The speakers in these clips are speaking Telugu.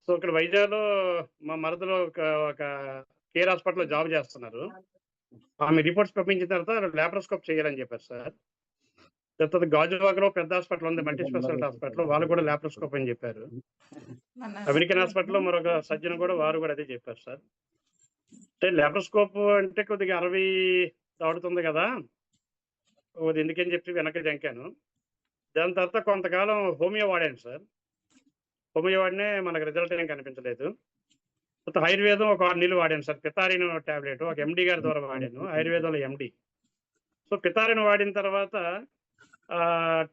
సో, ఇక్కడ వైజాగ్‌లో మా మరదలు ఒక కేర్ హాస్పిటల్‌లో జాబ్ చేస్తున్నారు. ఆమె రిపోర్ట్స్ పంపించిన తర్వాత లాప్రోస్కోప్ చేయాలని చెప్పారు సార్. తర్వాత గాజువాకలో పెద్ద హాస్పిటల్ ఉంది. Multi speciality hospital. వాళ్ళు కూడా లాప్రోస్కోప్ అని చెప్పారు. అమెరికన్ హాస్పిటల్‌లో మరొక సర్జన్ కూడా వారు కూడా అదే చెప్పారు సార్. అంటే లాప్రోస్కోప్ అంటే కొద్దిగా 60 దాటుతుంది కదా! అది ఎందుకని చెప్పి వెనక్కి జంకాను. దాని తర్వాత కొంతకాలం హోమియో వాడాను సార్. హోమియో వాడినే మనకు రిజల్ట్ ఏం కనిపించలేదు. తర్వాత ఆయుర్వేదం ఒక 6 నెలలు వాడాను సార్. పితారిన్ టాబ్లెట్ ఒక ఎండీ గారి ద్వారా వాడాను. ఆయుర్వేదంలో ఎండీ. సో, పితారిన్ వాడిన తర్వాత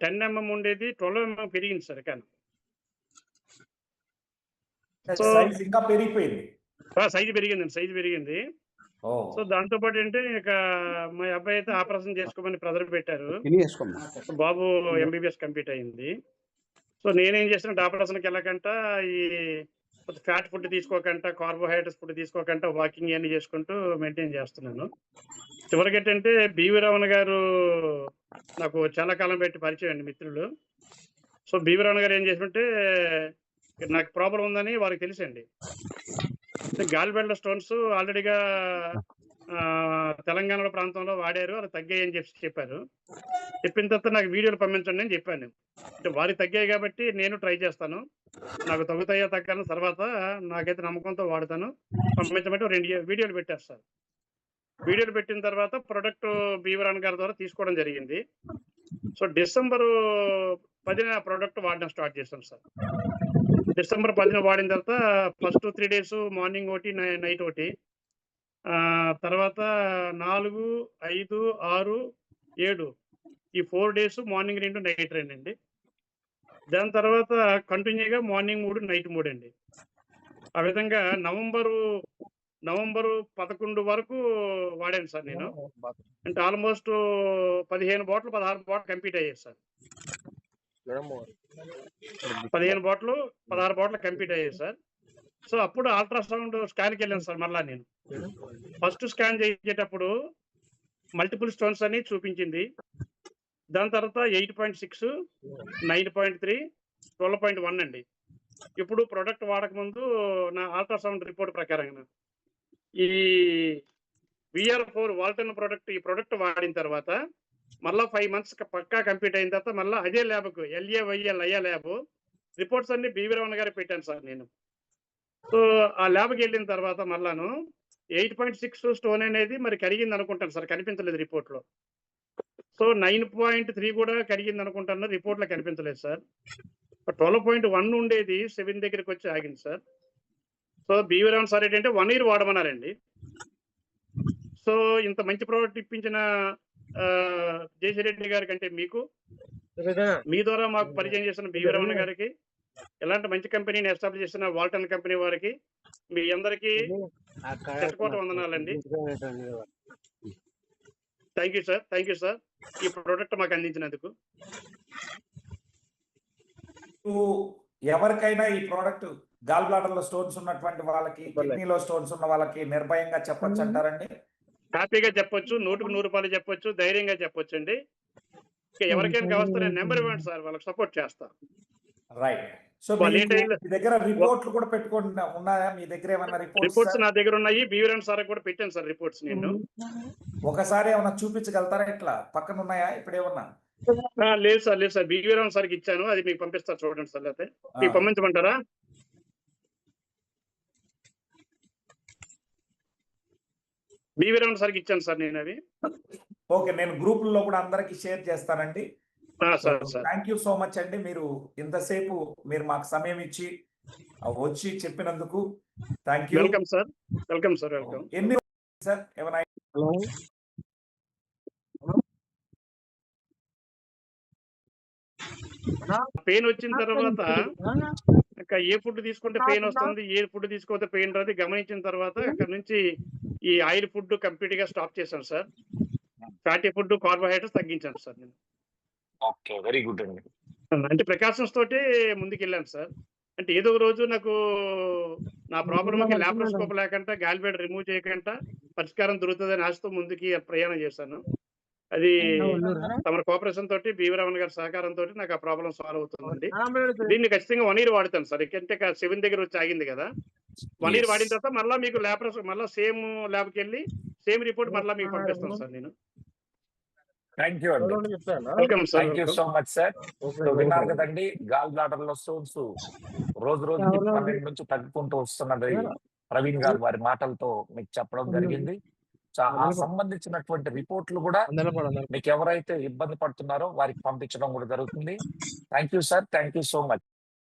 10 ఎంఎం ఉండేది 12 ఎంఎం పెరిగింది సార్ కానీ. సో, సైజ్ ఇంకా పెరిగిపోయింది. సైజ్ పెరిగిందండి. సైజ్ పెరిగింది. సో, దాంతో పాటు ఏంటి ఇక మా అబ్బాయి అయితే ఆపరేషన్ చేసుకోమని ప్రెజర్ పెట్టారు. బాబు ఎంబీబీఎస్ కంప్లీట్ అయింది. సో, నేనేం చేశానంటే ఆపరేషన్‌కి వెళ్ళకంట ఈ ఫ్యాట్ ఫుడ్ తీసుకోకంట, కార్బోహైడ్రేట్స్ ఫుడ్ తీసుకోకంట, వాకింగ్ ఇయన్నీ చేసుకుంటూ మెయింటైన్ చేస్తున్నాను. చివరికేంటంటే బివి రమణ గారు నాకు చాలా కాలం పెట్టి పరిచయం అండి మిత్రులు. సో, బివి రమణ గారు ఏం చేసారంటే నాకు ప్రాబ్లమ్ ఉందని వారికి తెలుసండి. గాల్ స్టోన్స్ ఆల్రెడీగా తెలంగాణలో ప్రాంతంలో వాడారు. అవి తగ్గాయని చెప్పారు. చెప్పిన తర్వాత నాకు వీడియోలు పంపించండి అని చెప్పాను. అంటే వారికి తగ్గాయి కాబట్టి నేను ట్రై చేస్తాను. నాకు తగ్గుతాయో తగ్గని తర్వాత నాకైతే నమ్మకంతో వాడతాను. పంపించమంటే 2 వీడియోలు పెట్టారు సార్. వీడియోలు పెట్టిన తర్వాత ప్రొడక్ట్ బీవరాన్ గారి ద్వారా తీసుకోవడం జరిగింది. సో, డిసెంబరు 10న ప్రొడక్ట్ వాడడం స్టార్ట్ చేశాను సార్. డిసెంబర్ 10న వాడిన తర్వాత ఫస్ట్ 3 డేస్ మార్నింగ్ ఒకటి, నైట్ ఒకటి. తర్వాత 4, 5, 6, 7 ఈ 4 డేస్ మార్నింగ్ 2, నైట్ 2 అండి. దాని తర్వాత కంటిన్యూగా మార్నింగ్ 3, నైట్ 3 అండి. ఆ విధంగా నవంబరు 11 వరకు వాడాను సార్ నేను. అంటే ఆల్మోస్ట్ 15 బాటిల్, 16 బాటిల్ కంప్లీట్ అయ్యాయి సార్. 15 బాటిల్, 16 బాటిల్ కంప్లీట్ అయ్యాయి సార్. సో, అప్పుడు అల్ట్రాసౌండ్ స్కాన్‌కి వెళ్ళాను సార్ మరలా నేను. ఫస్ట్ స్కాన్ చేసేటప్పుడు మల్టిపుల్ స్టోన్స్ అని చూపించింది. దాని తర్వాత 8.6, 9.3, 12.1 అండి. ఇప్పుడు ప్రొడక్ట్ వాడకముందు నా అల్ట్రాసౌండ్ రిపోర్ట్ ప్రకారంగా ఈ VR4 వాల్టన్ ఈ ప్రొడక్ట్ వాడిన తర్వాత మళ్ళా 5 మంత్స్ పక్కా కంప్లీట్ అయిన తర్వాత మళ్ళా అదే ల్యాబ్‌కు LAYL ల్యాబ్ రిపోర్ట్స్ అన్ని బివి రమణ గారికి పెట్టాను సార్ నేను. సో, ఆ ల్యాబ్‌కి వెళ్ళిన తర్వాత మళ్ళాను 8.6 స్టోన్ అనేది మరి కరిగింది అనుకుంటాను సార్. కనిపించలేదు రిపోర్ట్‌లో. సో, 9.3 కూడా కరిగింది అనుకుంటాను. రిపోర్ట్‌లో కనిపించలేదు సార్. 12.1 ఉండేది 7 దగ్గరికి వచ్చి ఆగింది sir. So, BV Ramana sir ఏంటంటే 1 ఇయర్ వాడమన్నారండి. సో, ఇంత మంచి ప్రోడక్ట్ ఇప్పించిన జేసిరెడ్డి గారి కంటే మీ ద్వారా మాకు పరిచయం చేసిన బివి రమణ గారికి, ఇలాంటి మంచి కంపెనీని ఎస్టాబ్లిష్ చేసిన వాల్టన్ కంపెనీ వారికి మీ అందరికీ శతకోటి వందనాలండి. Thank you sir. Thank you sir. ఈ ప్రొడక్ట్ మాకు అందించినందుకు. ఎవరికైనా ఈ ప్రోడక్ట్ గాల్ బ్లాడర్‌లో స్టోన్స్ ఉన్నటువంటి వాళ్ళకి, కిడ్నీలో స్టోన్స్ ఉన్న వాళ్ళకి నిర్భయంగా చెప్పొచ్చు అంటారండి? హ్యాపీగా చెప్పొచ్చు. 100కి 100 చెప్పొచ్చు. ధైర్యంగా చెప్పొచ్చండి. ఎవరికైనా కావస్తే నేను నెంబర్ ఇవ్వండి సార్. వాళ్ళకి సపోర్ట్ చేస్తా. రైట్. సో, మీ దగ్గర రిపోర్ట్‌లు కూడా పెట్టుకొని ఉన్నాయా? మీ దగ్గర ఏమన్నా రిపోర్ట్స్ నా దగ్గర ఉన్నాయి. బివిరన్ సార్ కూడా పెట్టాను సార్ రిపోర్ట్స్ నేను. ఒకసారి ఏమన్నా చూపించగలుగుతారా? ఇట్లా పక్కన ఉన్నాయా ఇప్పుడేమన్నా? లేదు సార్. లేదు సార్. బివిరన్ సార్‌కి ఇచ్చాను. అది మీకు పంపిస్తా చూడండి సార్. లేకపోతే మీకు పంపించమంటారా? బివిరన్ సార్‌కి ఇచ్చాను సార్ నేను అవి. ఓకే. నేను గ్రూపుల్లో కూడా అందరికి షేర్ చేస్తానండి. థ్యాంక్ యూ సో మచ్ అండి. మీరు ఇంతసేపు మాకు సమయం ఇచ్చి వచ్చి చెప్పినందుకు thank you. Welcome sir. Welcome sir. Welcome. ఎన్ని సార్ ఏమైనా పెయిన్ వచ్చిన తర్వాత ఇంకా ఏ ఫుడ్ తీసుకుంటే పెయిన్ వస్తుంది, ఏ ఫుడ్ తీసుకోకపోతే పెయిన్ రాదు గమనించిన తర్వాత అక్కడ నుంచి ఈ ఆయిల్ ఫుడ్ కంప్లీట్ గా స్టాప్ చేశాను సార్. ఫ్యాటీ ఫుడ్, కార్బోహైడ్రేట్స్ తగ్గించాను సార్ నేను. ఓకే. వెరీ గుడ్ అండి. అంటే ప్రికాషన్స్ తోటి ముందుకెళ్ళాను సార్. అంటే ఏదో ఒక రోజు నాకు నా ప్రాబ్లమ్‌కి లాప్రోస్కోప్ లేకుండా గాల్ బ్లాడర్ రిమూవ్ చేయకుండా పరిష్కారం దొరుకుతుందని ఆశతో ముందుకి ప్రయాణం చేశాను. అది తమ కోఆపరేషన్ తోటి బీవీ గారి సహకారంతో నాకు ఆ ప్రాబ్లం సాల్వ్ అవుతుందండి. దీన్ని ఖచ్చితంగా 1 ఇయర్ వాడతాను సార్. ఎందుకంటే 7 దగ్గర వచ్చి ఆగింది కదా. 1 ఇయర్ వాడిన తర్వాత మళ్ళా మీకు మళ్ళా సేమ్ ల్యాబ్కి వెళ్ళి సేమ్ రిపోర్ట్ మళ్ళీ మీకు పంపిస్తాను సార్ నేను. థ్యాంక్ యూ అండి. Welcome sir. Thank you so much sir. So విన్నారు కదండి, గాల్ బ్లాడర్ లో స్టోన్స్ రోజు రోజుకి 12 నుంచి తగ్గుకుంటూ వస్తున్నది ప్రవీణ్ గారు వారి మాటలతో మీకు చెప్పడం జరిగింది. ఆ సంబంధించినటువంటి రిపోర్ట్లు కూడా మీకు ఎవరైతే ఇబ్బంది పడుతున్నారో వారికి పంపించడం కూడా జరుగుతుంది. Thank you sir. Thank you so much.